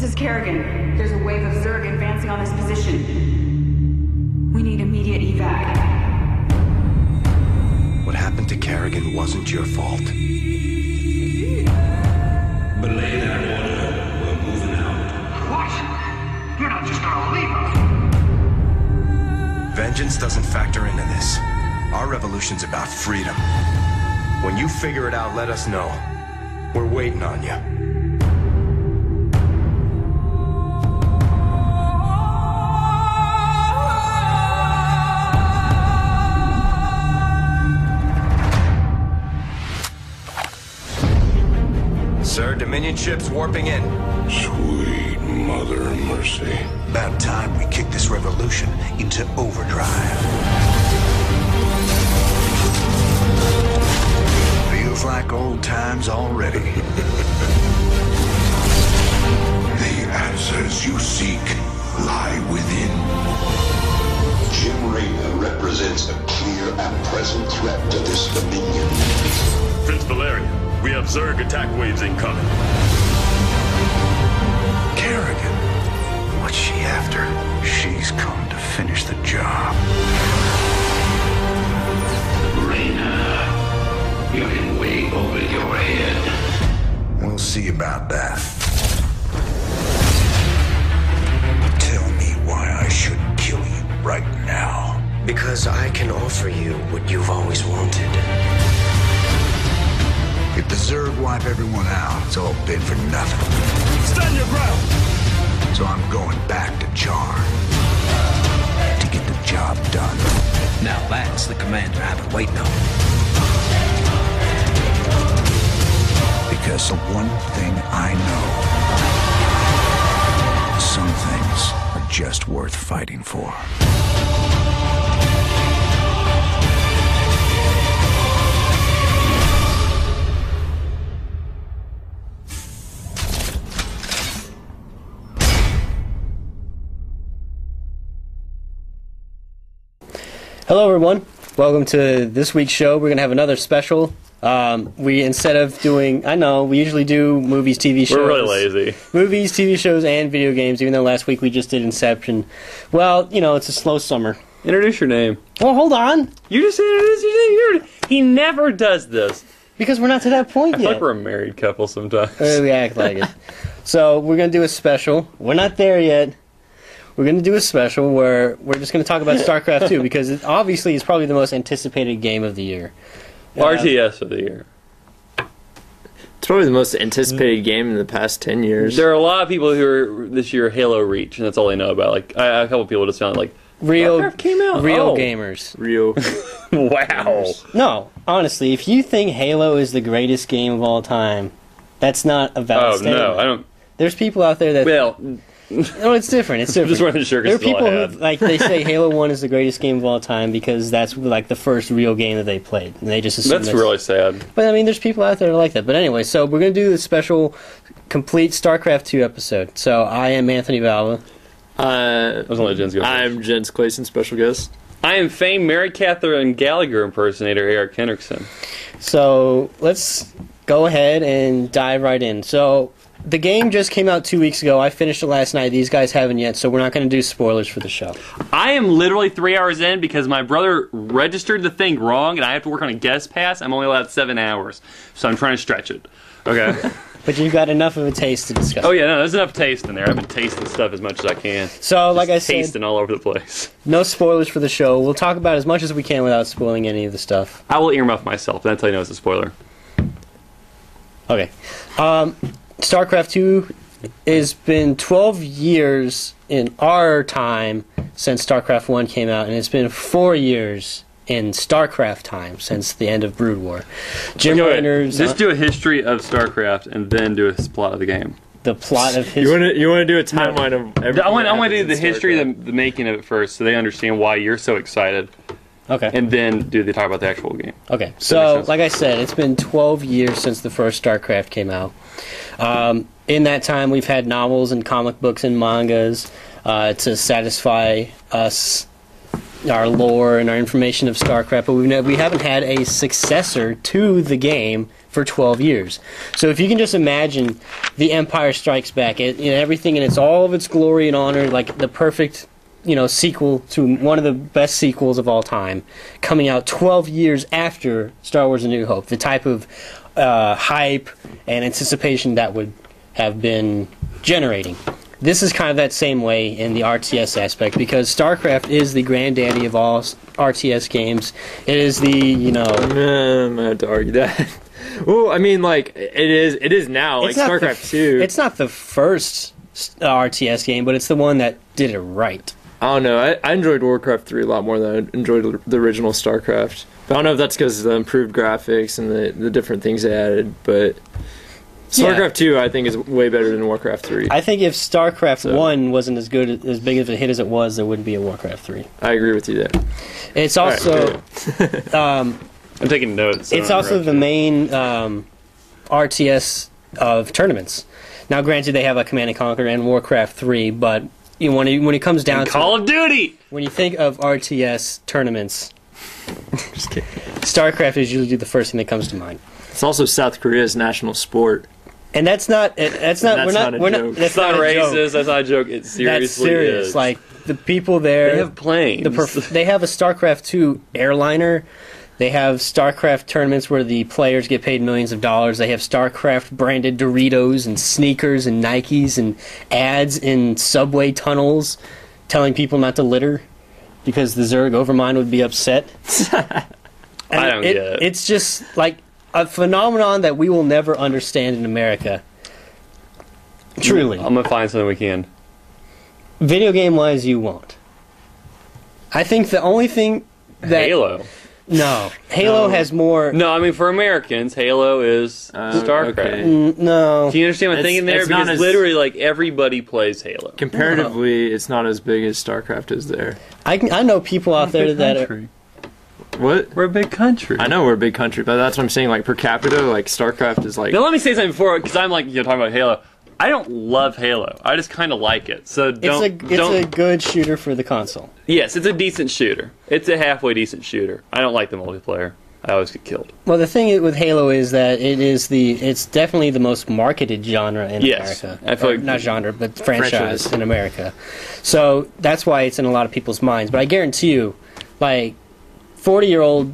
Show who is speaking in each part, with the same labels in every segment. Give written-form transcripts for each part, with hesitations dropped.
Speaker 1: is Kerrigan. There's a wave of Zerg advancing on this position. We need immediate evac.
Speaker 2: What happened to Kerrigan wasn't your fault.
Speaker 3: Belay that order. We're moving out.
Speaker 4: What? You're not just gonna leave us.
Speaker 2: Vengeance doesn't factor into this. Our revolution's about freedom. When you figure it out, let us know. We're waiting on you. Sir, Dominion ships warping in.
Speaker 3: Sweet mother of mercy.
Speaker 5: About time we kick this revolution into overdrive. Feels like old times already.
Speaker 3: The answers you seek lie within. Jim Raynor represents a clear and present threat to this Dominion.
Speaker 6: Prince Valerian, we have Zerg attack waves incoming.
Speaker 5: Kerrigan. What's she after? She's come to finish the job.
Speaker 3: Raynor, you're in way over your head.
Speaker 5: We'll see about that. Tell me why I should kill you right now.
Speaker 2: Because I can offer you what you've always wanted.
Speaker 5: If the Zerg wipe everyone out, it's all been for nothing.
Speaker 6: Stand your ground!
Speaker 5: So I'm going back to Jar to get the job done.
Speaker 7: Now that's the commander I've been waiting on.
Speaker 5: Because the one thing I know, some things are just worth fighting for.
Speaker 8: Hello everyone, welcome to this week's show. We're going to have another special. Instead of doing, I know, we usually do movies, TV shows.
Speaker 6: We're really lazy.
Speaker 8: Movies, TV shows, and video games, even though last week we just did Inception. Well, you know, it's a slow summer.
Speaker 6: Introduce your name.
Speaker 8: Well, hold on.
Speaker 6: You just introduced your name. He never does this.
Speaker 8: Because we're not to that point
Speaker 6: I
Speaker 8: yet.
Speaker 6: feel like we're a married couple sometimes.
Speaker 8: We act like it. So, we're going to do a special. We're not there yet. We're going to do a special where we're just going to talk about StarCraft 2 because it obviously is probably the most anticipated game of the year.
Speaker 6: RTS of the year.
Speaker 9: It's probably the most anticipated game in the past 10 years.
Speaker 6: There are a lot of people who are this year Halo Reach, and that's all they know about. Like a couple people just found like StarCraft came out.
Speaker 8: Real gamers.
Speaker 9: Real.
Speaker 6: Wow.
Speaker 8: No, honestly, if you think Halo is the greatest game of all time, that's not a valid statement.
Speaker 6: No, I don't.
Speaker 8: There's people out there that...
Speaker 6: Well...
Speaker 8: No, it's different. It's different.
Speaker 6: Just wanted to
Speaker 8: there are people who, like, they say Halo 1 is the greatest game of all time because that's, like, the first real game that they played. And they just assume
Speaker 6: that's really sad.
Speaker 8: But, I mean, there's people out there that like that. But anyway, so we're going to do a special, complete StarCraft 2 episode. So, I am Anthony Valva.
Speaker 9: I'm Jens Clayson, special guest.
Speaker 6: I am famed Mary Catherine Gallagher impersonator Eric Henriksen.
Speaker 8: So, let's go ahead and dive right in. So... The game just came out 2 weeks ago. I finished it last night. These guys haven't yet, so we're not going to do spoilers for the show.
Speaker 6: I am literally 3 hours in because my brother registered the thing wrong, and I have to work on a guest pass. I'm only allowed 7 hours, so I'm trying to stretch it. Okay.
Speaker 8: But you've got enough of a taste to discuss.
Speaker 6: Oh yeah, no, there's enough taste in there. I've been tasting stuff as much as I can.
Speaker 8: So, like I said,
Speaker 6: tasting all over the place.
Speaker 8: No spoilers for the show. We'll talk about as much as we can without spoiling any of the stuff.
Speaker 6: I will earmuff myself. That's how you know it's a spoiler.
Speaker 8: Okay. StarCraft 2 has been 12 years in our time since StarCraft 1 came out, and it's been 4 years in StarCraft time since the end of Brood War. Jim Raynor's...
Speaker 6: Just do a history of StarCraft and then do a plot of the game.
Speaker 8: The plot of history...
Speaker 9: You want to do a timeline of everything?
Speaker 6: I want to do the history of the making of it first so they understand why you're so excited.
Speaker 8: Okay.
Speaker 6: And then talk about the actual game.
Speaker 8: Okay. So, like I said, it's been 12 years since the first StarCraft came out. In that time, we've had novels and comic books and mangas to satisfy us, our lore and our information of StarCraft, but we haven't had a successor to the game for 12 years. So if you can just imagine The Empire Strikes Back, everything in all of its glory and honor, like the perfect, sequel to one of the best sequels of all time, coming out 12 years after Star Wars A New Hope, the type of hype and anticipation that would have been generating. This is kind of that same way in the RTS aspect, because StarCraft is the granddaddy of all RTS games. It is the,
Speaker 9: I'm gonna have to argue that. Well, I mean, like, it is now, like StarCraft 2.
Speaker 8: It's not the first RTS game, but it's the one that did it right.
Speaker 9: I don't know. I enjoyed Warcraft 3 a lot more than I enjoyed the original StarCraft. But I don't know if that's because of the improved graphics and the different things they added, but StarCraft 2 I think is way better than Warcraft 3.
Speaker 8: I think if StarCraft 1 wasn't as big of a hit as it was, there wouldn't be a Warcraft 3.
Speaker 9: I agree with you there.
Speaker 8: It's also
Speaker 6: I'm taking notes.
Speaker 8: It's also the main RTS of tournaments. Now, granted, they have a Command and Conquer and Warcraft 3, but when it comes down to
Speaker 6: Call of Duty,
Speaker 8: when you think of RTS tournaments,
Speaker 9: Just kidding.
Speaker 8: StarCraft is usually the first thing that comes to mind.
Speaker 9: It's also South Korea's national sport.
Speaker 8: And that's not. That's not.
Speaker 9: That's
Speaker 8: we're not.
Speaker 9: not a
Speaker 8: We're
Speaker 9: joke.
Speaker 8: not. That's
Speaker 6: it's not
Speaker 8: not a
Speaker 6: racist.
Speaker 8: joke.
Speaker 6: That's not a joke. It seriously
Speaker 8: That's serious.
Speaker 6: is.
Speaker 8: Like the people there.
Speaker 6: They have planes.
Speaker 8: They have a StarCraft 2 airliner. They have StarCraft tournaments where the players get paid millions of dollars. They have StarCraft branded Doritos and sneakers and Nikes and ads in subway tunnels telling people not to litter because the Zerg Overmind would be upset.
Speaker 6: I don't get it.
Speaker 8: It's just like a phenomenon that we will never understand in America. Truly.
Speaker 6: I'm gonna find something we can.
Speaker 8: Video game wise, you won't. I think the only thing that
Speaker 6: Halo.
Speaker 8: No, Halo has more.
Speaker 6: No, I mean for Americans, Halo is StarCraft.
Speaker 9: Okay.
Speaker 8: No,
Speaker 6: Do you understand what I'm thinking there?
Speaker 9: it's not
Speaker 6: Because
Speaker 9: as-
Speaker 6: literally, like everybody plays Halo.
Speaker 9: Comparatively, it's not as big as StarCraft is there.
Speaker 8: I know people out there that are,
Speaker 9: What?
Speaker 6: We're a big country.
Speaker 9: I know we're a big country, but that's what I'm saying. Like per capita, like StarCraft is like.
Speaker 6: Now let me say something before, because I'm like talking about Halo. I don't love Halo. I just kind of like it. So don't.
Speaker 8: it's a good shooter for the console.
Speaker 6: Yes, it's a decent shooter. It's a halfway decent shooter. I don't like the multiplayer. I always get killed.
Speaker 8: Well, the thing with Halo is that it's definitely the most marketed genre in
Speaker 6: Yes,
Speaker 8: America.
Speaker 6: I feel like-
Speaker 8: Not genre, but franchise
Speaker 9: Franchise.
Speaker 8: in America. So that's why it's in a lot of people's minds. But I guarantee you, like 40-year-old,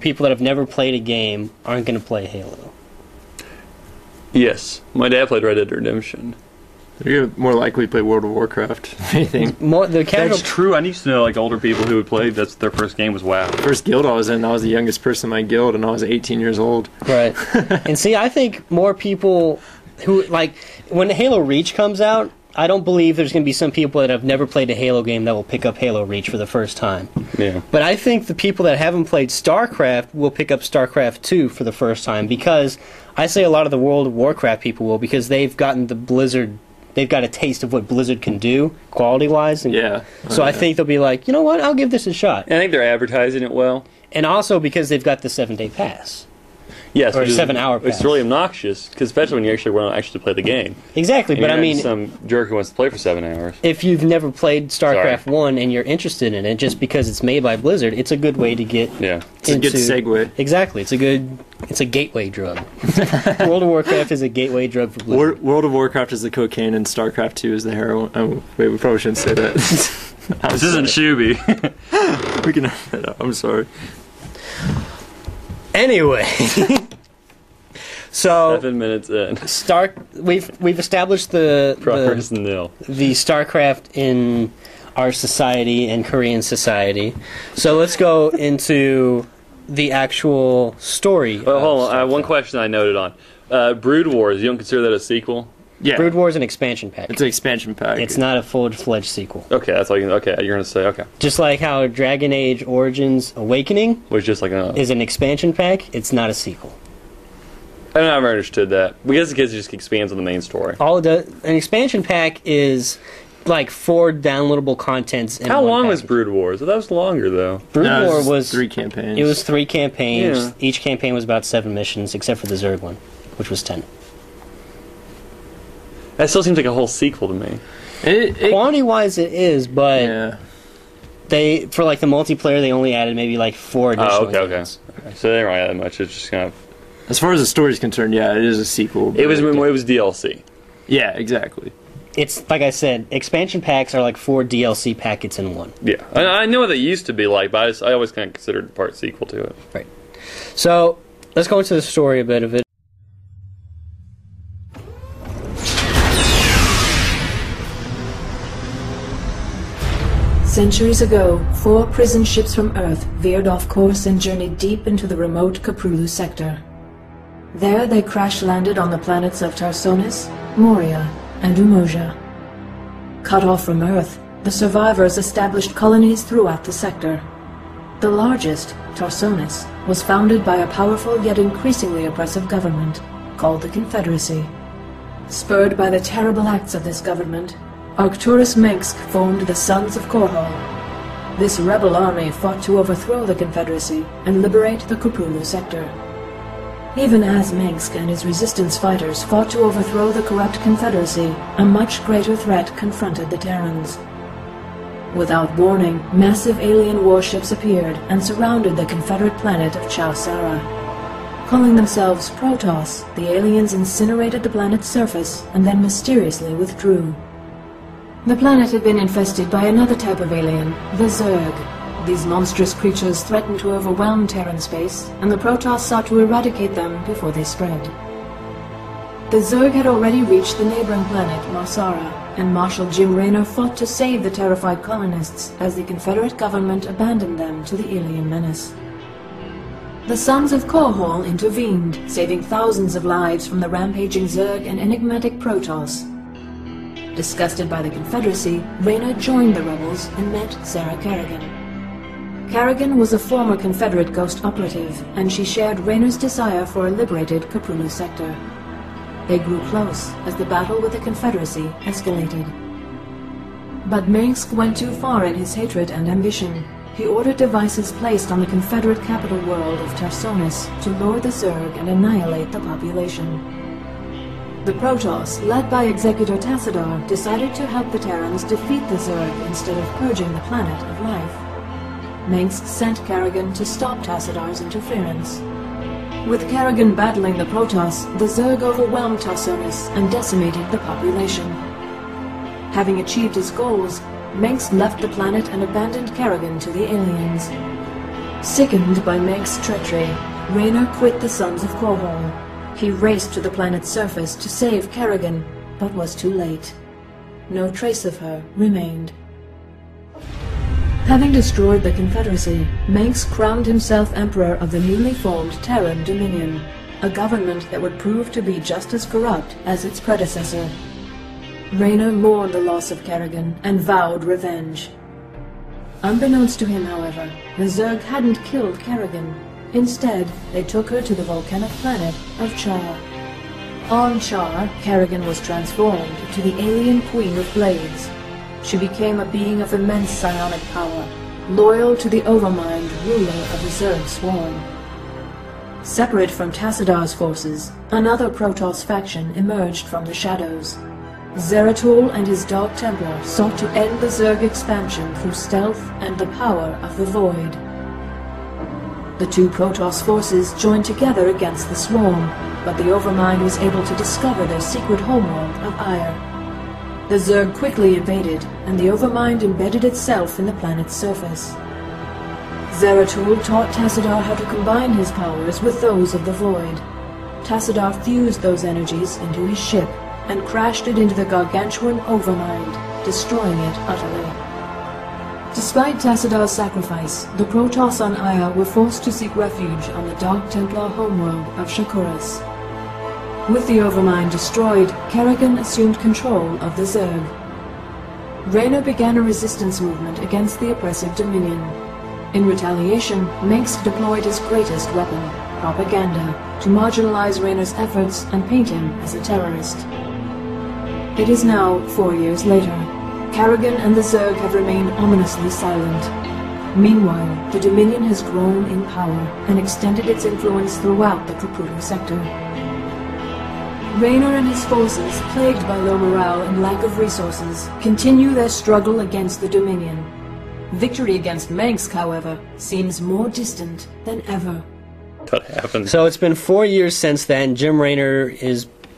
Speaker 8: people that have never played a game aren't going to play Halo.
Speaker 6: Yes, my dad played Red Dead Redemption.
Speaker 9: You're more likely to play World of Warcraft. If anything.
Speaker 8: More the casual.
Speaker 6: That's true. I used to know like older people who would play. That's their first game was WoW.
Speaker 9: First guild I was in, I was the youngest person in my guild, and I was 18 years old.
Speaker 8: Right. And see, I think more people who, like, when Halo Reach comes out, I don't believe there's going to be some people that have never played a Halo game that will pick up Halo Reach for the first time.
Speaker 6: Yeah.
Speaker 8: But I think the people that haven't played StarCraft will pick up StarCraft 2 for the first time, because I say a lot of the World of Warcraft people will, because they've gotten the Blizzard, they've got a taste of what Blizzard can do, quality-wise. And
Speaker 9: Yeah.
Speaker 8: so I think they'll be like, you know what, I'll give this a shot.
Speaker 6: I think they're advertising it well.
Speaker 8: And also because they've got the 7-day pass.
Speaker 6: Yes,
Speaker 8: Or a
Speaker 6: which is-
Speaker 8: 7-hour pass.
Speaker 6: It's really obnoxious, because especially when you actually want to actually play the game.
Speaker 8: Exactly,
Speaker 6: And
Speaker 8: but
Speaker 6: you're
Speaker 8: I
Speaker 6: not
Speaker 8: mean,
Speaker 6: some jerk who wants to play for 7 hours.
Speaker 8: if you've never played StarCraft
Speaker 6: Sorry.
Speaker 8: 1 and you're interested in it, just because it's made by Blizzard, it's a good way to get
Speaker 6: Yeah.
Speaker 9: It's a good segue.
Speaker 8: Exactly. It's a gateway drug. World of Warcraft is a gateway drug for Blizzard.
Speaker 9: World of Warcraft is the cocaine, and StarCraft 2 is the heroin. Oh, wait, we probably shouldn't say that.
Speaker 6: This isn't Shuby.
Speaker 9: We can have that out. I'm sorry.
Speaker 8: Anyway. So
Speaker 6: 7 minutes in.
Speaker 8: we've established the
Speaker 6: Progress nil.
Speaker 8: the StarCraft in our society and Korean society. So let's go into the actual story.
Speaker 6: Well, hold on.
Speaker 8: of
Speaker 6: One
Speaker 8: StarCraft.
Speaker 6: question I noted on. Brood Wars, you don't consider that a sequel?
Speaker 9: Yeah.
Speaker 8: Brood War is an expansion pack.
Speaker 9: It's an expansion pack.
Speaker 8: It's not a full-fledged sequel.
Speaker 6: Okay, that's all you okay, you're going to say, okay.
Speaker 8: Just like how Dragon Age Origins Awakening
Speaker 6: Was just like a...
Speaker 8: is an expansion pack, it's not a sequel.
Speaker 6: I never understood that. We guess it just expands on the main story.
Speaker 8: All it does, an expansion pack is like 4 downloadable contents. In
Speaker 6: How
Speaker 8: one
Speaker 6: long was
Speaker 8: package.
Speaker 6: Brood Wars? That was longer, though.
Speaker 8: Brood
Speaker 9: No,
Speaker 8: War
Speaker 9: it's
Speaker 8: was
Speaker 9: 3 campaigns.
Speaker 8: It was 3 campaigns.
Speaker 6: Yeah.
Speaker 8: Each campaign was about 7 missions, except for the Zerg one, which was 10.
Speaker 6: That still seems like a whole sequel to me.
Speaker 8: Quantity-wise, it is, but
Speaker 9: Yeah.
Speaker 8: they for like the multiplayer, they only added maybe like 4 additional.
Speaker 6: Oh, okay.
Speaker 8: games.
Speaker 6: So they didn't really add that much. It's just kind of...
Speaker 9: As far as the story's concerned, yeah, it is a sequel.
Speaker 6: It was DLC.
Speaker 9: Yeah, exactly.
Speaker 8: It's like I said, expansion packs are like 4 DLC packets in one.
Speaker 6: Yeah, I know what they used to be like, but I always kind of considered it part sequel to it.
Speaker 8: Right. So let's go into the story a bit of it.
Speaker 10: Centuries ago, 4 prison ships from Earth veered off course and journeyed deep into the remote Caprulu sector. There they crash-landed on the planets of Tarsonis, Moria, and Umoja. Cut off from Earth, the survivors established colonies throughout the sector. The largest, Tarsonis, was founded by a powerful yet increasingly oppressive government called the Confederacy. Spurred by the terrible acts of this government, Arcturus Mengsk formed the Sons of Korhal. This rebel army fought to overthrow the Confederacy and liberate the Caprulu sector. Even as Mengsk and his resistance fighters fought to overthrow the corrupt Confederacy, a much greater threat confronted the Terrans. Without warning, massive alien warships appeared and surrounded the Confederate planet of Chau-Sara. Calling themselves Protoss, the aliens incinerated the planet's surface and then mysteriously withdrew. The planet had been infested by another type of alien, the Zerg. These monstrous creatures threatened to overwhelm Terran space, and the Protoss sought to eradicate them before they spread. The Zerg had already reached the neighboring planet, Marsara, and Marshal Jim Raynor fought to save the terrified colonists as the Confederate government abandoned them to the alien menace. The Sons of Korhal intervened, saving thousands of lives from the rampaging Zerg and enigmatic Protoss. Disgusted by the Confederacy, Raynor joined the rebels and met Sarah Kerrigan. Kerrigan was a former Confederate ghost operative, and she shared Raynor's desire for a liberated Caprulu sector. They grew close as the battle with the Confederacy escalated. But Mengsk went too far in his hatred and ambition. He ordered devices placed on the Confederate capital world of Tarsonis to lure the Zerg and annihilate the population. The Protoss, led by Executor Tassadar, decided to help the Terrans defeat the Zerg instead of purging the planet of life. Mengsk sent Kerrigan to stop Tassadar's interference. With Kerrigan battling the Protoss, the Zerg overwhelmed Tarsonis and decimated the population. Having achieved his goals, Mengsk left the planet and abandoned Kerrigan to the aliens. Sickened by Mengsk's treachery, Raynor quit the Sons of Korhal. He raced to the planet's surface to save Kerrigan, but was too late. No trace of her remained. Having destroyed the Confederacy, Mengsk crowned himself Emperor of the newly formed Terran Dominion, a government that would prove to be just as corrupt as its predecessor. Raynor mourned the loss of Kerrigan and vowed revenge. Unbeknownst to him, however, the Zerg hadn't killed Kerrigan. Instead, they took her to the volcanic planet of Char. On Char, Kerrigan was transformed to the alien Queen of Blades. She became a being of immense psionic power, loyal to the Overmind, ruler of the Zerg swarm. Separate from Tassadar's forces, another Protoss faction emerged from the shadows. Zeratul and his Dark Templar sought to end the Zerg expansion through stealth and the power of the Void. The two Protoss forces joined together against the swarm, but the Overmind was able to discover their secret homeworld of Ire. The Zerg quickly invaded, and the Overmind embedded itself in the planet's surface. Zeratul taught Tassadar how to combine his powers with those of the Void. Tassadar fused those energies into his ship, and crashed it into the gargantuan Overmind, destroying it utterly. Despite Tassadar's sacrifice, the Protoss on Aya were forced to seek refuge on the Dark Templar homeworld of Shakuras. With the Overmind destroyed, Kerrigan assumed control of the Zerg. Raynor began a resistance movement against the oppressive Dominion. In retaliation, Mengsk deployed his greatest weapon, propaganda, to marginalize Raynor's efforts and paint him as a terrorist. It is now 4 years later. Kerrigan and the Zerg have remained ominously silent. Meanwhile, the Dominion has grown in power and extended its influence throughout the Caprulu sector. Raynor and his forces, plagued by low morale and lack of resources, continue their struggle against the Dominion. Victory against Mengsk, however, seems more distant than ever.
Speaker 6: What happened?
Speaker 8: So it's been 4 years since then. Jim Raynor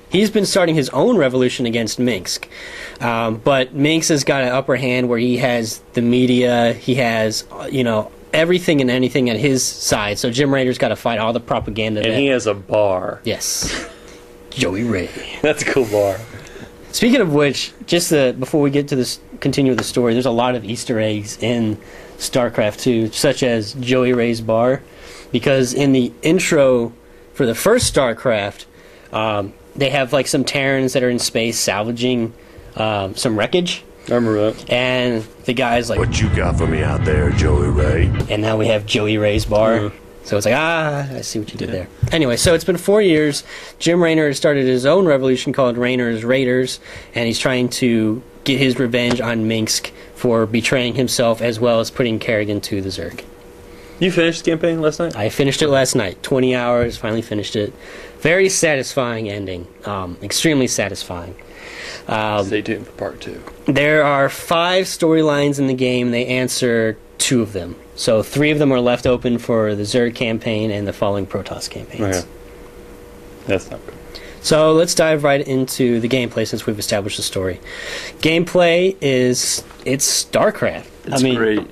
Speaker 8: he's been starting his own revolution against Minsk. But Minsk has got an upper hand where he has the media, he has, everything and anything at his side. So Jim Raynor's got to fight all the propaganda.
Speaker 6: And he has a bar.
Speaker 8: Yes. Joey Ray.
Speaker 6: That's a cool bar.
Speaker 8: Speaking of which, just before we get to this, continue the story, there's a lot of Easter eggs in StarCraft 2, such as Joey Ray's bar. Because in the intro for the first StarCraft, they have like some Terrans that are in space salvaging some wreckage.
Speaker 6: I remember that.
Speaker 8: And the guy's like,
Speaker 5: What you got for me out there, Joey Ray?
Speaker 8: and now we have Joey Ray's bar.
Speaker 6: Mm-hmm.
Speaker 8: So it's like, I see what you did there. Anyway, so it's been 4 years. Jim Raynor has started his own revolution called Raynor's Raiders, and he's trying to get his revenge on Minsk for betraying himself as well as putting Kerrigan to the Zerg.
Speaker 6: You finished the campaign last night?
Speaker 8: I finished it last night. 20 hours, finally finished it. Very satisfying ending. Extremely satisfying.
Speaker 6: Stay tuned for part 2.
Speaker 8: There are 5 storylines in the game. They answer 2 of them. So 3 of them are left open for the Zerg campaign and the following Protoss campaigns.
Speaker 6: Okay. That's not good.
Speaker 8: So let's dive right into the gameplay since we've established the story. Gameplay it's StarCraft.
Speaker 9: It's great.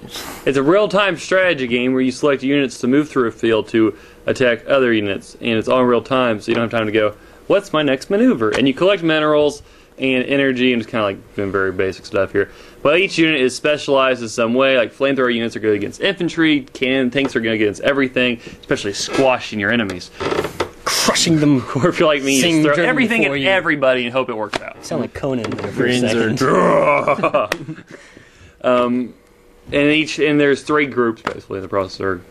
Speaker 6: It's a real-time strategy game where you select units to move through a field to attack other units, and it's all in real time, so you don't have time to go, what's my next maneuver? And you collect minerals and energy, and it's kind of like doing very basic stuff here. But each unit is specialized in some way. Like flamethrower units are good against infantry, tanks are good against everything, especially squashing your enemies.
Speaker 8: Crushing them.
Speaker 6: Or if you're like me, you just throw
Speaker 8: Sing
Speaker 6: everything at
Speaker 8: for you.
Speaker 6: everybody and hope it works out.
Speaker 8: Sound like Conan there for
Speaker 9: Greens
Speaker 8: a second.
Speaker 6: And there's 3 groups basically in the process are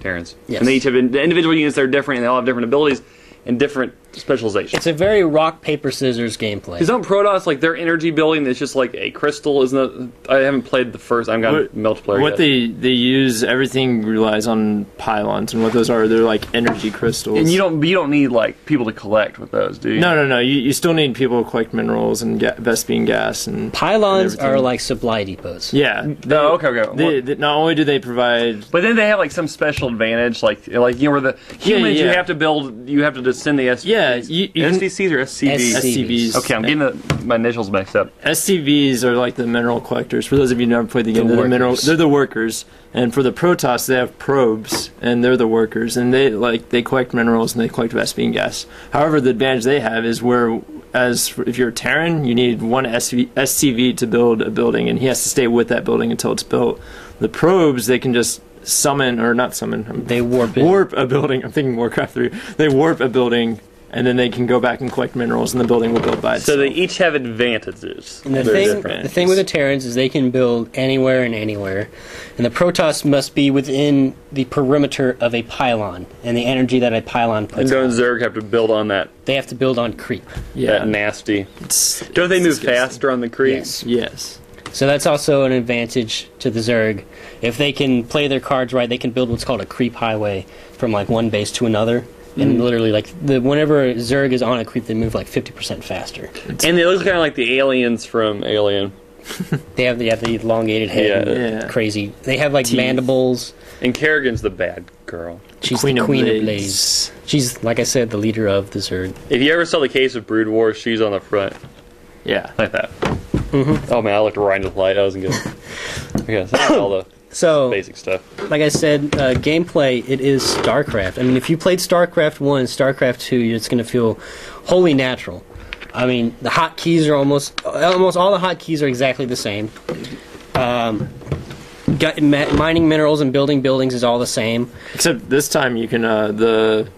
Speaker 6: Terrans.
Speaker 8: Yes.
Speaker 6: And they each have individual units that are different, and they all have different abilities and different specializations.
Speaker 8: It's a very rock, paper, scissors gameplay.
Speaker 6: Because on Protoss, like their energy building is just like a crystal, isn't it? I haven't played the first. I haven't gotten multiplayer
Speaker 9: What
Speaker 6: yet.
Speaker 9: they use, everything relies on pylons, and what those are, they're like energy crystals.
Speaker 6: And you don't need like people to collect with those, do you?
Speaker 9: No. You still need people to collect minerals and Vespene gas and
Speaker 8: Pylons
Speaker 9: and
Speaker 8: are
Speaker 9: everything.
Speaker 8: like supply depots.
Speaker 9: Yeah.
Speaker 6: No, okay.
Speaker 9: Not only do they provide,
Speaker 6: But then they have like some special advantage, like where the humans
Speaker 9: yeah.
Speaker 6: you have to just send the SVCs or SCVs.
Speaker 9: SCVs.
Speaker 6: Okay, I'm getting my initials mixed up.
Speaker 9: SCVs are like the mineral collectors. For those of you who never played the game,
Speaker 8: workers.
Speaker 9: they're the workers. And for the Protoss, they have probes, and they're the workers, and they collect minerals and they collect Vespene gas. However, the advantage they have is if you're a Terran, you need one SCV to build a building, and he has to stay with that building until it's built. The probes, they can just they warp a building. I'm thinking Warcraft 3. They warp a building, and then they can go back and collect minerals, and the building will build by itself.
Speaker 6: So they each have advantages.
Speaker 8: And the thing with the Terrans is they can build anywhere and anywhere. And the Protoss must be within the perimeter of a pylon and the energy that a pylon puts
Speaker 6: And don't
Speaker 8: out.
Speaker 6: Zerg have to build on that?
Speaker 8: They have to build on creep.
Speaker 6: That nasty. Don't they move faster on the creep?
Speaker 8: Yes.
Speaker 9: Yes.
Speaker 8: So that's also an advantage to the Zerg. If they can play their cards right, they can build what's called a creep highway from like one base to another. And literally, like whenever Zerg is on a creep, they move like 50% faster.
Speaker 6: And they look kind of like the aliens from Alien.
Speaker 8: They have the elongated head, and crazy. They have like mandibles.
Speaker 6: And Kerrigan's the bad girl.
Speaker 8: She's the Queen of Blaze. She's, like I said, the leader of the Zerg.
Speaker 6: If you ever saw the case of Brood War, she's on the front.
Speaker 9: Yeah.
Speaker 6: Like that. Oh man, I looked right into the light. That wasn't good. Okay, so that's all the basic stuff.
Speaker 8: Like I said, gameplay, it is StarCraft. I mean, if you played StarCraft 1, StarCraft 2, it's going to feel wholly natural. I mean, the hotkeys are almost all the hotkeys are exactly the same. Mining minerals and building buildings is all the same.
Speaker 9: Except this time you can the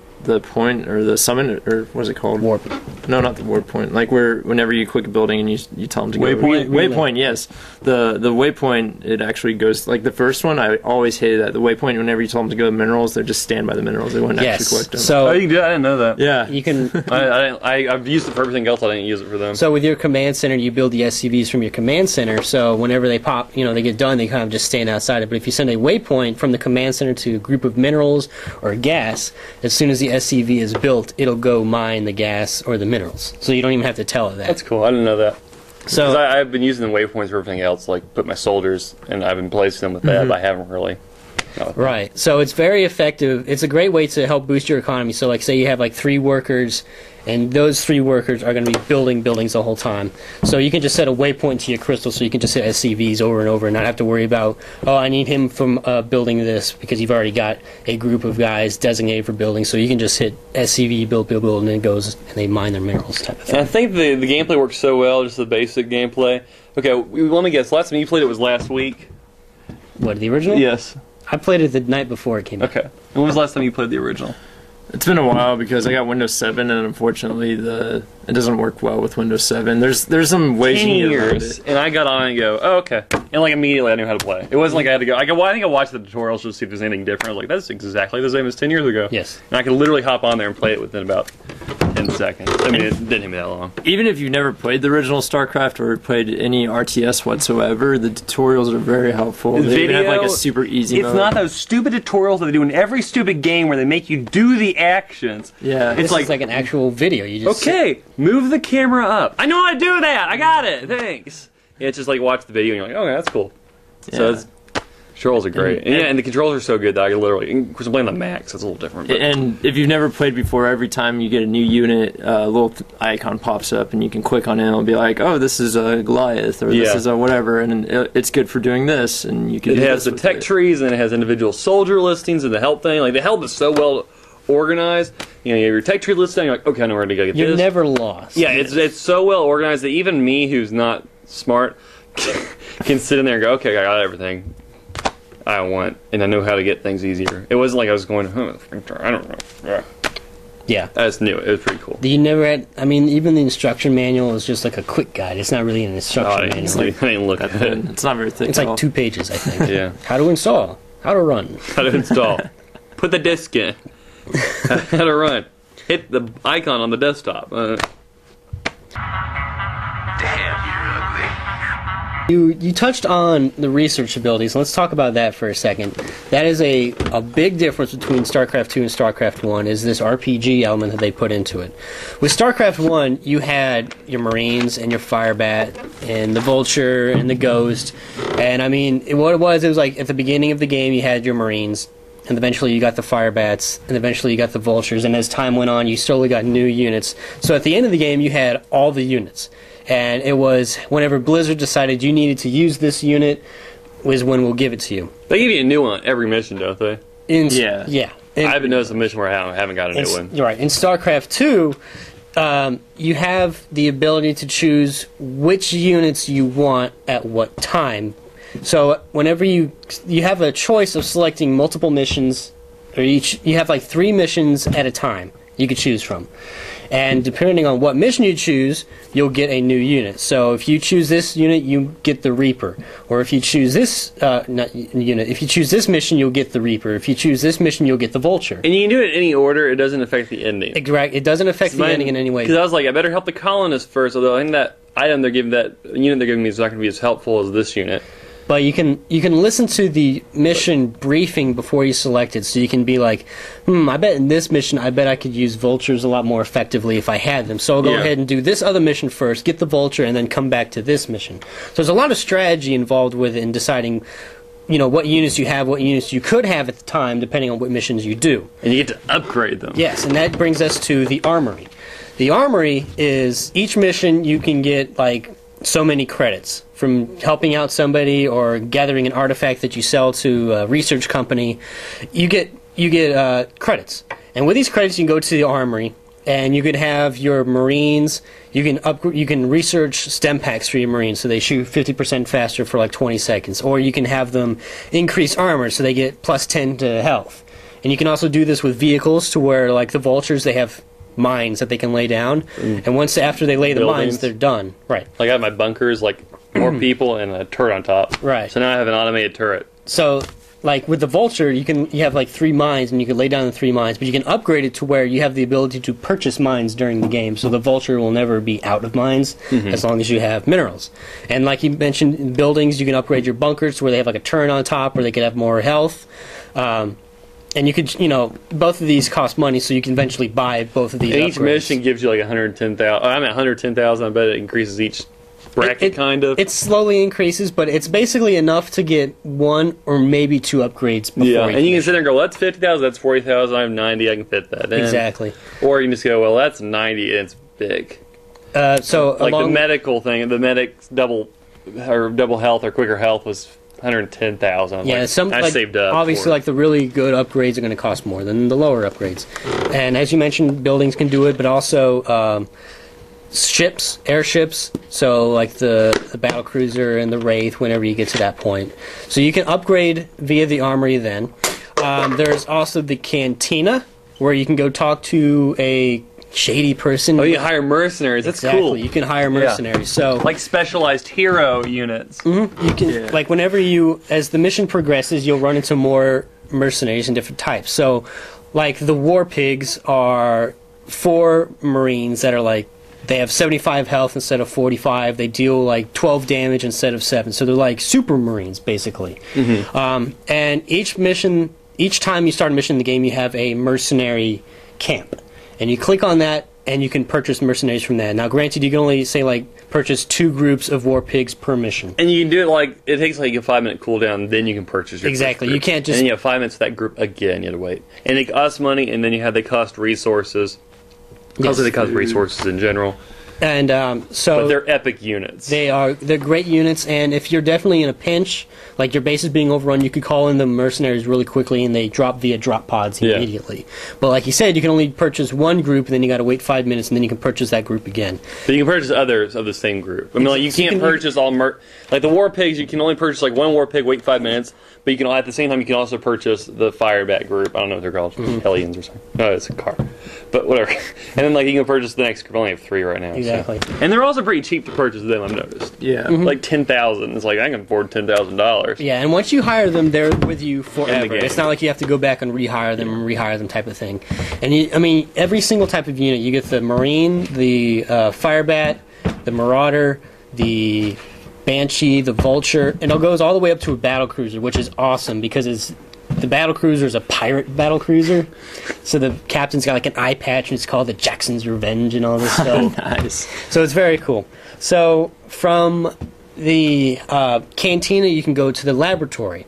Speaker 9: point or the summon or what is it called?
Speaker 8: Warp.
Speaker 9: No, not the warp point. Like whenever you click a building and you tell them to go.
Speaker 6: Waypoint?
Speaker 9: Waypoint, yes. The waypoint, it actually goes like the first one. I always hated that. The waypoint, whenever you tell them to go to minerals, they just stand by the minerals. They wouldn't actually collect them.
Speaker 8: So
Speaker 6: you can do that? I didn't know that.
Speaker 9: Yeah,
Speaker 8: you can.
Speaker 6: I've used it for everything else. I didn't use it for them.
Speaker 8: So with your command center, you build the SCVs from your command center. So whenever they pop, they get done, they kind of just stand outside it. But if you send a waypoint from the command center to a group of minerals or gas, as soon as the SCV is built, it'll go mine the gas or the minerals. So you don't even have to tell it that.
Speaker 6: That's cool. I didn't know that.
Speaker 8: So
Speaker 6: I've been using the waypoints for everything else, like put my soldiers, and I've been placing them with that, but I haven't really.
Speaker 8: Right. So it's very effective. It's a great way to help boost your economy. So, like, say you have like 3 workers, and those 3 workers are going to be building buildings the whole time. So you can just set a waypoint to your crystal, so you can just hit SCVs over and over and not have to worry about, oh, I need him from building this, because you've already got a group of guys designated for building. So you can just hit SCV, build, and then it goes and they mine their minerals type of thing.
Speaker 6: And I think the gameplay works so well, just the basic gameplay. Okay, let me guess. Last time you played it was last week?
Speaker 8: What, the original?
Speaker 6: Yes.
Speaker 8: I played it the night before it came out.
Speaker 6: Okay. And when was the last time you played the original?
Speaker 9: It's been a while because I got Windows 7, and unfortunately it doesn't work well with Windows 7. There's some ways you can get around it.
Speaker 6: And I got on and go, oh, okay. And like immediately I knew how to play. It wasn't like I had to go. I think I watched the tutorials just to see if there's anything different. I was like, that's exactly the same as 10 years ago.
Speaker 8: Yes.
Speaker 6: And I could literally hop on there and play it within about 10 seconds. I mean, it didn't take me that long.
Speaker 9: Even if you've never played the original StarCraft or played any RTS whatsoever, the tutorials are very helpful. They even have like a super easy mode.
Speaker 6: It's not those stupid tutorials that they do in every stupid game where they make you do the actions.
Speaker 9: Yeah.
Speaker 8: It's like an actual video. You just
Speaker 6: move the camera up. I know how to do that. I got it. Thanks. Yeah, it's just like watch the video and you're like, okay, that's cool.
Speaker 9: Yeah.
Speaker 6: So controls are great. And the controls are so good that I can literally, because I'm playing the Max, it's a little different. But.
Speaker 9: And if you've never played before, every time you get a new unit, a little icon pops up and you can click on it and it'll be like, oh, this is a Goliath or this is a whatever, and it's good for doing this. And you can.
Speaker 6: It has the tech trees and it has individual soldier listings and the help thing. Like the help is so well organized. You know, you have your tech tree listing. You're like, okay, I know where to go get this.
Speaker 8: You're never lost.
Speaker 6: Yeah, it's so well organized that even me, who's not smart, can sit in there and go, okay, I got everything I want, and I know how to get things easier. It wasn't like I was going, I don't know.
Speaker 8: Yeah.
Speaker 6: I just knew it. It was pretty cool.
Speaker 8: You never had, I mean, even the instruction manual is just like a quick guide. It's not really an instruction manual.
Speaker 6: I didn't look at it.
Speaker 9: It's not very thick.
Speaker 8: It's like 2 pages, I think.
Speaker 6: Yeah.
Speaker 8: How to install. How to run.
Speaker 6: How to install. Put the disk in. How to run. Hit the icon on the desktop.
Speaker 8: You touched on the research abilities. Let's talk about that for a second. That is a big difference between StarCraft 2 and StarCraft 1 is this RPG element that they put into it. With StarCraft 1, you had your Marines and your Firebat and the Vulture and the Ghost. And I mean, what it was like at the beginning of the game you had your Marines, and eventually you got the Firebats, and eventually you got the Vultures, and as time went on you slowly got new units. So at the end of the game you had all the units. And it was whenever Blizzard decided you needed to use this unit was when we'll give it to you.
Speaker 6: They give you a new one every mission, don't they?
Speaker 8: Yeah.
Speaker 6: I haven't noticed a mission where I haven't got a new one.
Speaker 8: Right. In StarCraft 2, you have the ability to choose which units you want at what time. So whenever you have a choice of selecting multiple missions, or you have like 3 missions at a time you could choose from. And depending on what mission you choose, you'll get a new unit. So if you choose this unit, you get the Reaper. Or if you choose this if you choose this mission, you'll get the Reaper. If you choose this mission, you'll get the Vulture.
Speaker 6: And you can do it in any order. It doesn't affect the ending.
Speaker 8: Exactly. It doesn't affect the ending in any way.
Speaker 6: Because I was like, I better help the colonists first. Although I think that item they're giving, that unit they're giving me is not going to be as helpful as this unit.
Speaker 8: But you can listen to the mission briefing before you select it, so you can be like, I bet in this mission, I bet I could use Vultures a lot more effectively if I had them. So I'll go ahead and do this other mission first, get the Vulture, and then come back to this mission. So there's a lot of strategy involved with it in deciding, what units you have, what units you could have at the time, depending on what missions you do.
Speaker 6: And you get to upgrade them.
Speaker 8: Yes, and that brings us to the Armory. The Armory is, each mission you can get, like, so many credits from helping out somebody or gathering an artifact that you sell to a research company. You get credits, and with these credits you can go to the Armory and you can have your Marines. You can research stem packs for your Marines so they shoot 50% faster for like 20 seconds, or you can have them increase armor so they get plus 10 to health. And you can also do this with vehicles to where, like the Vultures, they have mines that they can lay down, and once after they lay the mines, they're done. Right.
Speaker 6: Like I have my bunkers, like more people and a turret on top.
Speaker 8: Right.
Speaker 6: So now I have an automated turret.
Speaker 8: So, like with the Vulture, you have like 3 mines, and you can lay down the 3 mines, but you can upgrade it to where you have the ability to purchase mines during the game. So the Vulture will never be out of mines as long as you have minerals. And like you mentioned, in buildings, you can upgrade your bunkers to where they have like a turret on top, where they could have more health. And you could, both of these cost money, so you can eventually buy both of these.
Speaker 6: And each mission gives you like 110,000. I'm at 110,000. I bet it increases each bracket, kind of.
Speaker 8: It slowly increases, but it's basically enough to get 1 or maybe 2 upgrades before
Speaker 6: yeah, and you can sit there and go, well, that's 50,000, that's 40,000, I have 90, I can fit that in.
Speaker 8: Exactly.
Speaker 6: Or you can just go, well, that's 90, and it's big.
Speaker 8: So
Speaker 6: like the medical thing, the medic's double health or quicker health was 110,000.
Speaker 8: Yeah,
Speaker 6: I saved up.
Speaker 8: Obviously, like the really good upgrades are going to cost more than the lower upgrades. And as you mentioned, buildings can do it, but also ships, airships. So like the battle cruiser and the Wraith. Whenever you get to that point, so you can upgrade via the armory. Then there's also the cantina, where you can go talk to a shady person.
Speaker 6: Oh, you hire mercenaries. That's
Speaker 8: exactly.
Speaker 6: cool.
Speaker 8: You can hire mercenaries. So
Speaker 6: like specialized hero units.
Speaker 8: Mm-hmm. You can like whenever as the mission progresses, you'll run into more mercenaries in different types. So like the war pigs are 4 marines that are like they have 75 health instead of 45. They deal like 12 damage instead of 7. So they're like super marines basically. Mm-hmm. And each time you start a mission in the game, you have a mercenary camp. And you click on that, and you can purchase mercenaries from that. Now, granted, you can only, say, like, purchase 2 groups of war pigs per mission.
Speaker 6: And you can do it, like, it takes, like, a 5-minute cooldown, then you can purchase your
Speaker 8: exactly. You can't just...
Speaker 6: And then you have 5 minutes for that group again, you have to wait. And they cost money, and then they cost resources. Yes. Also, they cost resources in general.
Speaker 8: And so...
Speaker 6: But they're epic units.
Speaker 8: They're great units, and if you're definitely in a pinch, like your base is being overrun, you could call in the mercenaries really quickly, and they drop via drop pods immediately. But like you said, you can only purchase 1 group, and then you got to wait 5 minutes, and then you can purchase that group again.
Speaker 6: But you can purchase others of the same group. I mean, like, you can't purchase all... like, the war pigs, you can only purchase, like, 1 war pig, wait 5 minutes, but you can, at the same time, you can also purchase the firebat group. I don't know what they're called. Hellions or something. No, it's a car. But whatever. And then, like, you can purchase the next group. I only have 3 right now.
Speaker 8: Exactly.
Speaker 6: So. And they're also pretty cheap to purchase them, I've noticed.
Speaker 9: Yeah.
Speaker 6: Like 10,000. It's like, I can afford $10,000.
Speaker 8: Yeah, and once you hire them, they're with you forever. It's not like you have to go back and rehire them type of thing. And every single type of unit, you get the Marine, the Firebat, the Marauder, the Banshee, the Vulture, and it goes all the way up to a battle cruiser, which is awesome because the battle cruiser is a pirate battle cruiser. So the captain's got like an eye patch, and it's called the Jackson's Revenge and all this stuff.
Speaker 9: Nice.
Speaker 8: So it's very cool. So from the cantina, you can go to the laboratory.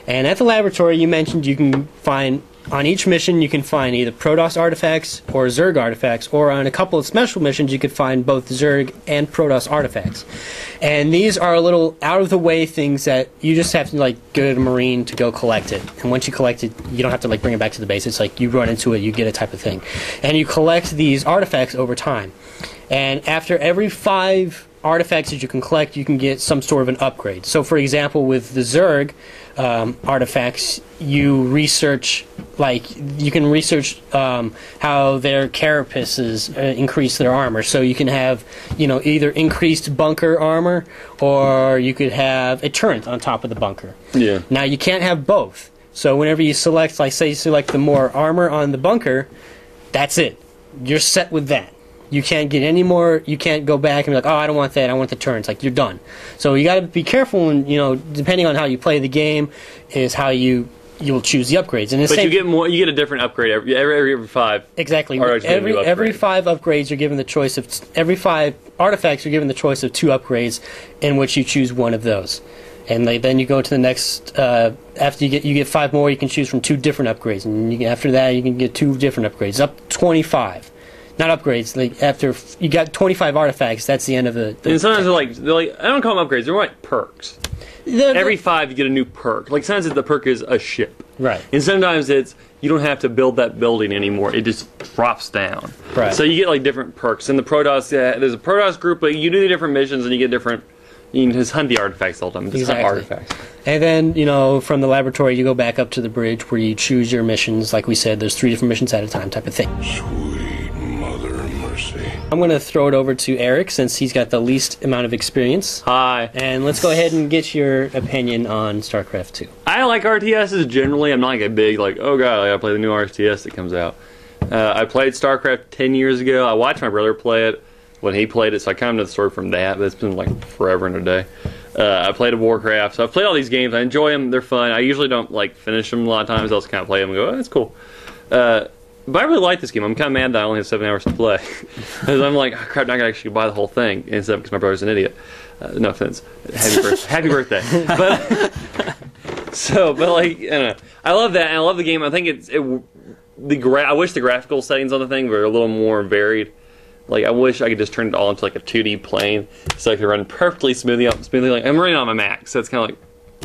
Speaker 8: And at the laboratory, you mentioned you can find... On each mission, you can find either Protoss artifacts or Zerg artifacts, or on a couple of special missions, you could find both Zerg and Protoss artifacts. And these are a little out-of-the-way things that you just have to, like, go to a Marine to go collect it. And once you collect it, you don't have to, like, bring it back to the base. It's like you run into it, you get a type of thing. And you collect these artifacts over time. And after every 5 artifacts that you can collect, you can get some sort of an upgrade. So, for example, with the Zerg artifacts, you can research how their carapaces increase their armor. So you can have, either increased bunker armor, or you could have a turret on top of the bunker.
Speaker 6: Yeah.
Speaker 8: Now you can't have both. So whenever you select, like say you select the more armor on the bunker, that's it. You're set with that. You can't get any more. You can't go back and be like, oh, I don't want that. I want the turrets. Like, you're done. So you got to be careful, and depending on how you play the game, is how you'll choose the upgrades. And
Speaker 6: you get more. You get a different upgrade every 5.
Speaker 8: Exactly. Every 5 upgrades, you're given the choice of every 5 artifacts. You're given the choice of 2 upgrades, in which you choose one of those. And then you go to the next. After you get 5 more, you can choose from 2 different upgrades, and after that, you can get 2 different upgrades, up to 25. Not upgrades. Like after you got 25 artifacts, that's the end of the.
Speaker 6: And sometimes they're like I don't call them upgrades. They're like perks. Every 5 you get a new perk. Like sometimes the perk is a ship.
Speaker 8: Right.
Speaker 6: And sometimes it's you don't have to build that building anymore. It just drops down.
Speaker 8: Right.
Speaker 6: So you get like different perks. And the Protoss, there's a Protoss group, but you do the different missions and you get different. You can just hunt the artifacts all the time. Just hunt artifacts.
Speaker 8: And then, from the laboratory, you go back up to the bridge where you choose your missions. Like we said, there's 3 different missions at a time, type of thing.
Speaker 3: Sweet mother mercy.
Speaker 8: I'm going to throw it over to Eric since he's got the least amount of experience.
Speaker 6: Hi.
Speaker 8: And let's go ahead and get your opinion on StarCraft 2.
Speaker 6: I like RTSs generally. I'm not like a big, oh god, I gotta play the new RTS that comes out. I played StarCraft 10 years ago. I watched my brother play it when he played it, so I kind of know the story from that, but it's been like forever and a day. I played a Warcraft, so I've played all these games. I enjoy them. They're fun. I usually don't finish them a lot of times. I'll just kind of play them and go, oh, that's cool. But I really like this game. I'm kind of mad that I only have 7 hours to play. Because I'm like, oh, crap, now I gotta actually buy the whole thing. Instead because my brother's an idiot. No offense. Happy birthday. But like, I don't know. I love that. And I love the game. I think I wish the graphical settings on the thing were a little more varied. Like, I wish I could just turn it all into like a 2D plane so I could run perfectly smoothly. Like, I'm running on my Mac, so it's kind of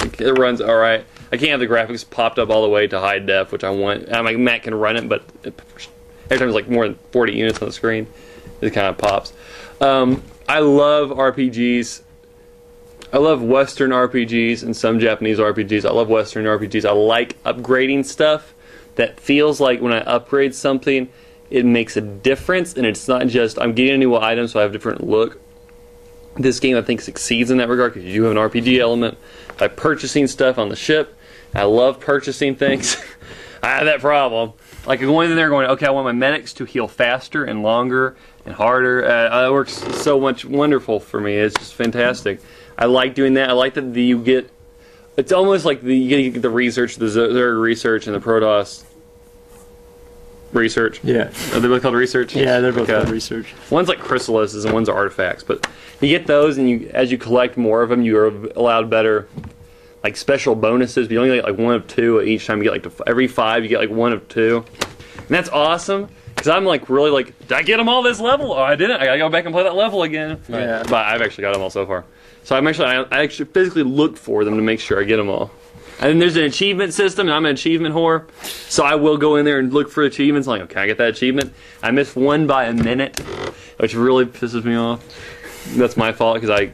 Speaker 6: like, it runs all right. I can't have the graphics popped up all the way to high def, which I want. My Mac can run it, but every time it's like more than 40 units on the screen, it kind of pops. I love RPGs. I love Western RPGs and some Japanese RPGs. I love Western RPGs. I like upgrading stuff that feels like when I upgrade something, it makes a difference, and it's not just I'm getting a new item so I have a different look. This game, I think, succeeds in that regard because you have an RPG element by purchasing stuff on the ship. I love purchasing things. I have that problem. Like going in there going, okay, I want my medics to heal faster and longer and harder. It works so much wonderful for me. It's just fantastic. I like doing that. I like that you get, it's almost like you get the research, the Zerg research and the Protoss research.
Speaker 9: Yeah.
Speaker 6: Are they both called research?
Speaker 9: Yeah, they're both called research.
Speaker 6: One's like chrysalises and one's are artifacts. But you get those, and as you collect more of them, you are allowed better, like special bonuses. But you only get like 1 of 2 each time. You get like every 5, you get like 1 of 2, and that's awesome. Because I'm like really like, did I get them all this level? Oh, I didn't. I gotta go back and play that level again.
Speaker 9: Yeah.
Speaker 6: But I've actually got them all so far. So I actually physically look for them to make sure I get them all. And then there's an achievement system, and I'm an achievement whore. So I will go in there and look for achievements. I'm like, okay, I get that achievement. I missed one by a minute, which really pisses me off. That's my fault because I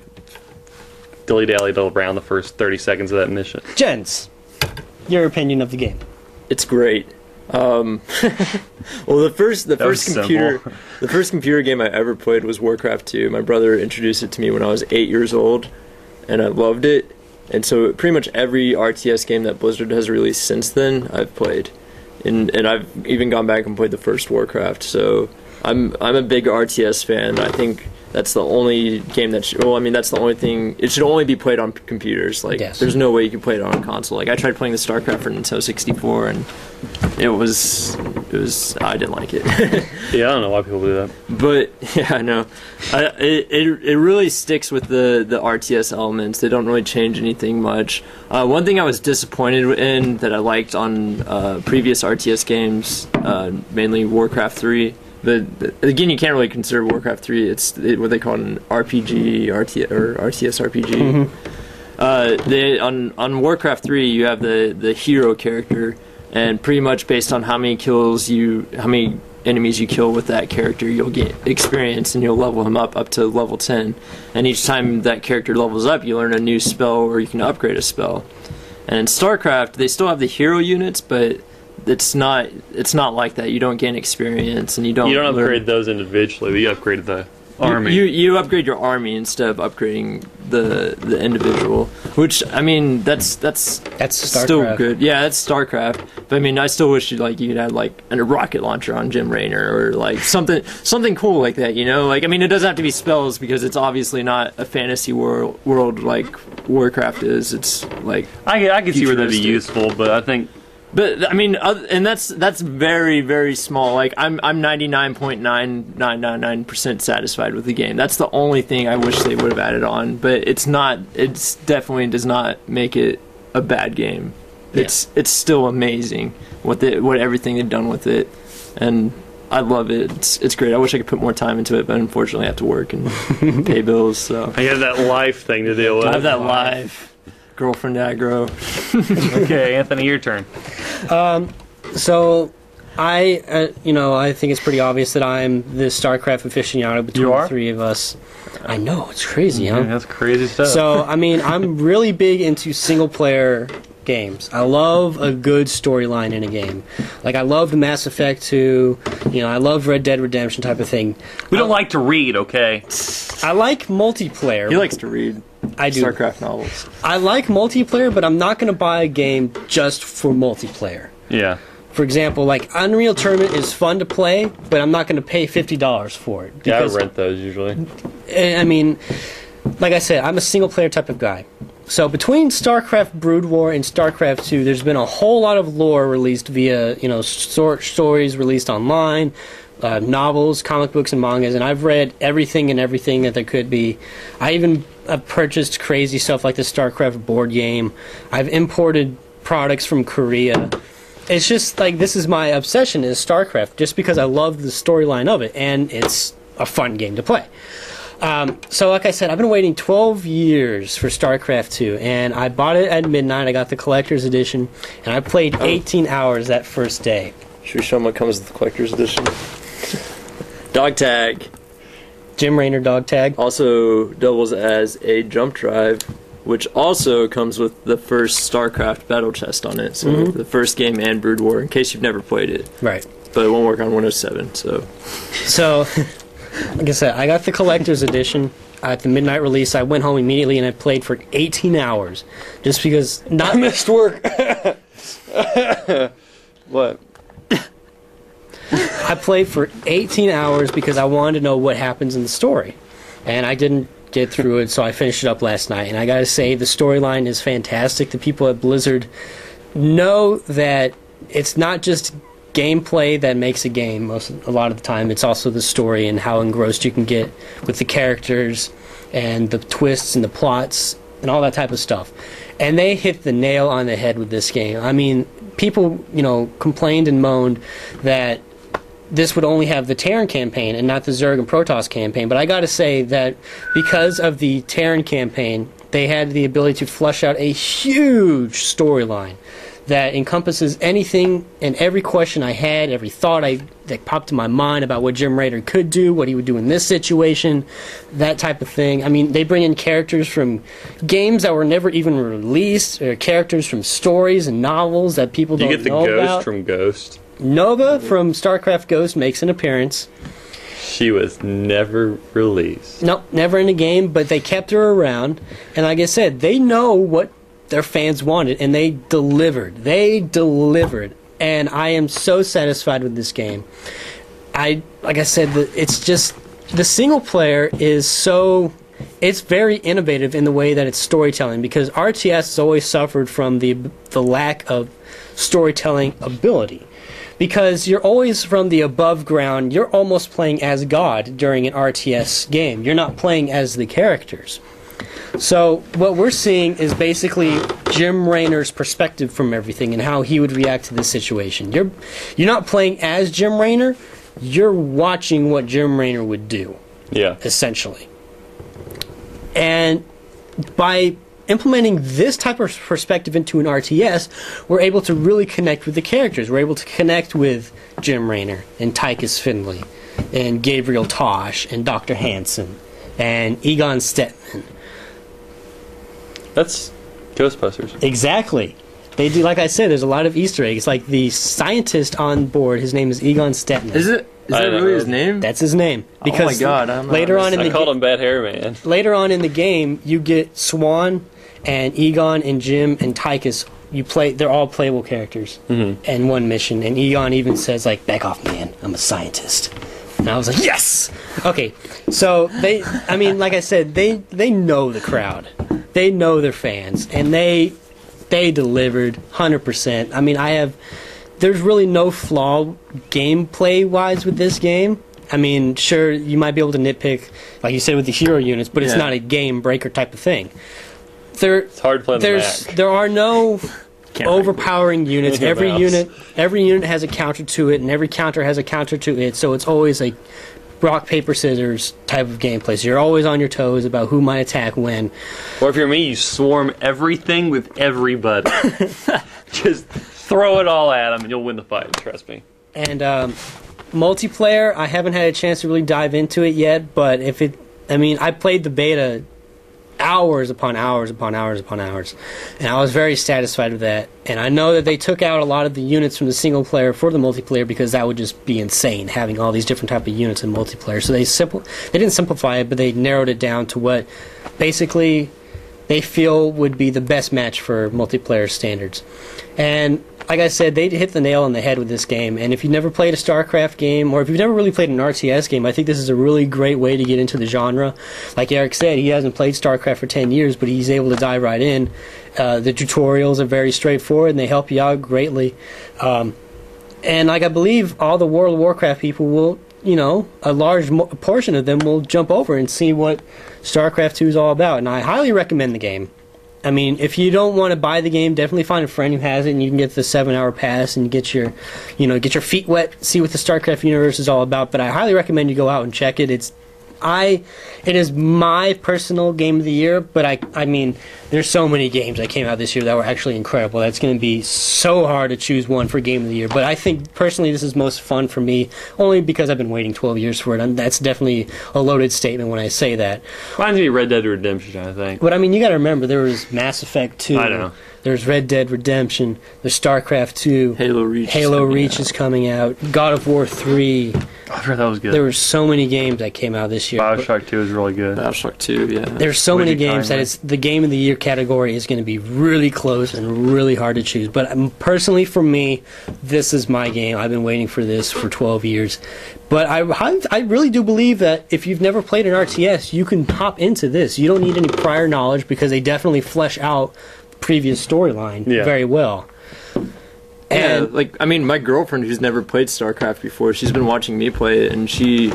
Speaker 6: dilly-dallied around the first 30 seconds of that mission.
Speaker 8: Jens, your opinion of the game?
Speaker 9: It's great. Well, the first computer game I ever played was Warcraft 2. My brother introduced it to me when I was 8 years old, and I loved it. And so pretty much every RTS game that Blizzard has released since then, I've played. And I've even gone back and played the first Warcraft. So I'm a big RTS fan. I think that's the only game that that's the only thing. It should only be played on computers. Like, yes. There's no way you can play it on a console. Like, I tried playing the StarCraft for Nintendo 64, and it was I didn't like it.
Speaker 6: Yeah, I don't know why people do that.
Speaker 9: But yeah, I know. It really sticks with the RTS elements. They don't really change anything much. One thing I was disappointed in that I liked on previous RTS games, mainly Warcraft 3. But again, you can't really consider Warcraft 3. It's what they call an RPG, or RTS RPG. Mm-hmm. On Warcraft 3, you have the hero character, and pretty much based on how many enemies you kill with that character, you'll get experience, and you'll level him up to level 10. And each time that character levels up, you learn a new spell, or you can upgrade a spell. And in StarCraft, they still have the hero units, but it's not like that. You don't gain experience, and you don't
Speaker 6: upgrade those individually, but you upgrade the army.
Speaker 9: You upgrade your army instead of upgrading the individual, which I mean that's still good. Yeah, that's StarCraft. But I mean, I still wish you could add like a rocket launcher on Jim Raynor, or like something cool like that. You know, like I mean, it doesn't have to be spells because it's obviously not a fantasy world like Warcraft is. It's like
Speaker 6: I can see where that'd be useful, but I think.
Speaker 9: But I mean, and that's very, very small. Like I'm 99.9999% satisfied with the game. That's the only thing I wish they would have added on. But it's not. It's definitely does not make it a bad game. Yeah. It's still amazing what everything they've done with it, and I love it. It's great. I wish I could put more time into it, but unfortunately I have to work and pay bills. So
Speaker 6: I have that life thing to deal with.
Speaker 9: I have that life. Girlfriend aggro.
Speaker 6: Okay, Anthony, your turn.
Speaker 8: So I think it's pretty obvious that I'm the StarCraft aficionado between the three of us. I know, it's crazy, huh?
Speaker 6: That's crazy stuff.
Speaker 8: So, I mean, I'm really big into single-player games. I love a good storyline in a game. Like, I love the Mass Effect 2, I love Red Dead Redemption type of thing.
Speaker 6: We don't like to read, okay?
Speaker 8: I like multiplayer.
Speaker 9: He likes to read.
Speaker 8: I do.
Speaker 9: StarCraft novels.
Speaker 8: I like multiplayer, but I'm not going to buy a game just for multiplayer.
Speaker 6: Yeah.
Speaker 8: For example, like Unreal Tournament is fun to play, but I'm not going to pay $50 for it.
Speaker 6: Yeah, I rent those usually.
Speaker 8: I mean, like I said, I'm a single player type of guy. So between StarCraft Brood War and StarCraft 2, there's been a whole lot of lore released via, short stories released online, novels, comic books, and mangas, and I've read everything that there could be. I've purchased crazy stuff like the StarCraft board game. I've imported products from Korea. It's just like, this is my obsession, is StarCraft, just because I love the storyline of it, and it's a fun game to play. So like I said, I've been waiting 12 years for StarCraft 2, and I bought it at midnight. I got the collector's edition, and I played 18 hours that first day.
Speaker 9: Should we show them what comes with the collector's edition? Dog tag.
Speaker 8: Jim Raynor dog tag.
Speaker 9: Also doubles as a jump drive, which also comes with the first StarCraft battle chest on it. So the first game and Brood War, in case you've never played it.
Speaker 8: Right.
Speaker 9: But it won't work on Windows 7, so...
Speaker 8: Like I said, I got the collector's edition at the midnight release. I went home immediately and I played for 18 hours, just because
Speaker 6: I missed work. What?
Speaker 8: I played for 18 hours because I wanted to know what happens in the story, and I didn't get through it, so I finished it up last night. And I gotta say, the storyline is fantastic. The people at Blizzard know that it's not just gameplay that makes a game. A lot of the time, it's also the story and how engrossed you can get with the characters and the twists and the plots and all that type of stuff. And they hit the nail on the head with this game. I mean, people, complained and moaned that this would only have the Terran campaign and not the Zerg and Protoss campaign. But I gotta say that because of the Terran campaign, they had the ability to flush out a huge storyline that encompasses anything and every question I had, every thought that popped to my mind about what Jim Raynor could do, what he would do in this situation, that type of thing. I mean, they bring in characters from games that were never even released, or characters from stories and novels that people don't know about.
Speaker 6: You get the Ghost from Ghost.
Speaker 8: Nova from StarCraft Ghost makes an appearance.
Speaker 6: She was never released.
Speaker 8: Nope, never in the game, but they kept her around. And like I said, they know what their fans wanted, and they delivered. And I am so satisfied with this game. Like I said, it's just, the single player is it's very innovative in the way that it's storytelling, because RTS has always suffered from the lack of storytelling ability. Because you're always from the above ground, you're almost playing as God during an RTS game. You're not playing as the characters. So what we're seeing is basically Jim Raynor's perspective from everything and how he would react to this situation. You're not playing as Jim Raynor, you're watching what Jim Raynor would do.
Speaker 6: Yeah.
Speaker 8: Essentially. And by implementing this type of perspective into an RTS, we're able to really connect with the characters. We're able to connect with Jim Raynor and Tychus Findlay and Gabriel Tosh and Dr. Hansen and Egon Stetman.
Speaker 6: That's Ghostbusters.
Speaker 8: Exactly. They do, like I said, there's a lot of Easter eggs. Like the scientist on board, his name is Egon Stetman.
Speaker 9: Is that really his name?
Speaker 8: That's his name. Because
Speaker 9: oh my god!
Speaker 6: I called him Bad Hair Man.
Speaker 8: Later on in the game, you get Swan and Egon and Jim and Tychus. They're all playable characters in one mission. And Egon even says, like, "Back off, man! I'm a scientist." And I was like, "Yes!" Okay, so like I said, they know the crowd, they know their fans, and they delivered 100%. I mean, there's really no flaw gameplay-wise with this game. I mean, sure, you might be able to nitpick, like you said, with the hero units, but it's not a game breaker type of thing.
Speaker 6: It's hard to play on the Mac.
Speaker 8: There are no overpowering units. Every unit has a counter to it, and every counter has a counter to it, so it's always a rock, paper, scissors type of gameplay. So you're always on your toes about who might attack when.
Speaker 6: Or if you're me, you swarm everything with everybody. Just throw it all at them and you'll win the fight, trust me.
Speaker 8: And multiplayer, I haven't had a chance to really dive into it yet, but I played the beta hours upon hours upon hours upon hours, and I was very satisfied with that. And I know that they took out a lot of the units from the single player for the multiplayer, because that would just be insane, having all these different type of units in multiplayer. So they didn't simplify it, but they narrowed it down to what basically they feel would be the best match for multiplayer standards. And like I said, they hit the nail on the head with this game. And if you've never played a StarCraft game, or if you've never really played an RTS game, I think this is a really great way to get into the genre. Like Eric said, he hasn't played StarCraft for 10 years, but he's able to dive right in. The tutorials are very straightforward, and they help you out greatly. And like I believe all the World of Warcraft people will, a large portion of them will jump over and see what StarCraft 2 is all about. And I highly recommend the game. I mean, if you don't want to buy the game, definitely find a friend who has it, and you can get the 7-hour pass and get your feet wet, see what the StarCraft universe is all about. But I highly recommend you go out and check it. It is my personal game of the year, but I mean, there's so many games that came out this year that were actually incredible. That's going to be so hard to choose one for game of the year. But I think, personally, this is most fun for me, only because I've been waiting 12 years for it. And that's definitely a loaded statement when I say that.
Speaker 6: Reminds me of Red Dead Redemption, I think.
Speaker 8: But I mean, you got to remember, there was Mass Effect 2.
Speaker 6: I know.
Speaker 8: There's Red Dead Redemption. There's StarCraft 2.
Speaker 9: Halo Reach
Speaker 8: is coming out. God of War 3.
Speaker 6: I forgot that was good.
Speaker 8: There were so many games that came out this year.
Speaker 6: Bioshock 2 is really good.
Speaker 9: Bioshock 2, yeah.
Speaker 8: There's so many games that the game of the year category is going to be really close and really hard to choose. But personally, for me, this is my game. I've been waiting for this for 12 years. But I really do believe that if you've never played an RTS, you can hop into this. You don't need any prior knowledge, because they definitely flesh out previous storyline very well.
Speaker 9: And my girlfriend, who's never played StarCraft before, she's been watching me play it, and she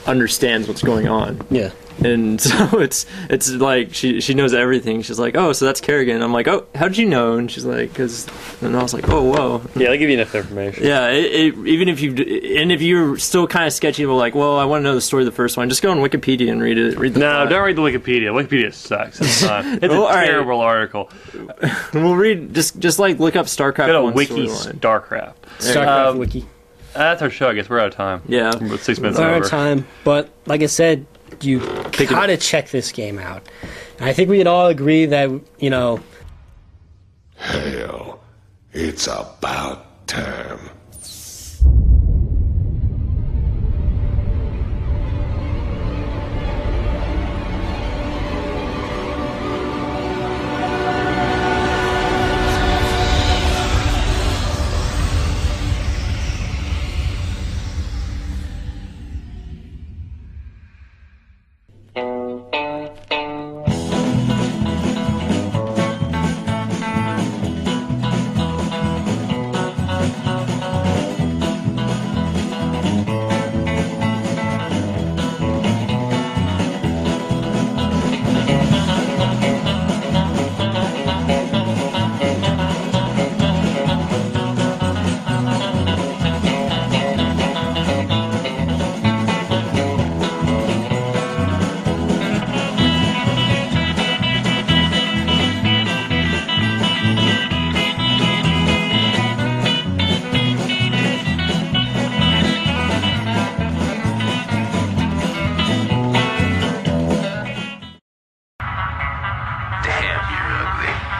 Speaker 9: understands what's going on.
Speaker 8: Yeah.
Speaker 9: And so it's like she knows everything. She's like, oh, so that's Kerrigan. I'm like, oh, how did you know? And she's like, and I was like, oh, whoa.
Speaker 6: Yeah, they give you enough information.
Speaker 9: Yeah, even if if you're still kind of sketchy, but like, well, I want to know the story of the first one, just go on Wikipedia and read it.
Speaker 6: No, don't read the Wikipedia. Wikipedia sucks. It's not. It's a terrible article.
Speaker 9: We'll read just like look up StarCraft.
Speaker 6: Go to Wiki StarCraft.
Speaker 8: StarCraft Wiki.
Speaker 6: That's our show. I guess we're out of time.
Speaker 9: Yeah,
Speaker 6: about 6 minutes
Speaker 8: we're
Speaker 6: over.
Speaker 8: out of time. But like I said, you gotta check this game out. I think we can all agree that,
Speaker 3: Hell, it's about time.
Speaker 5: Damn, you're ugly.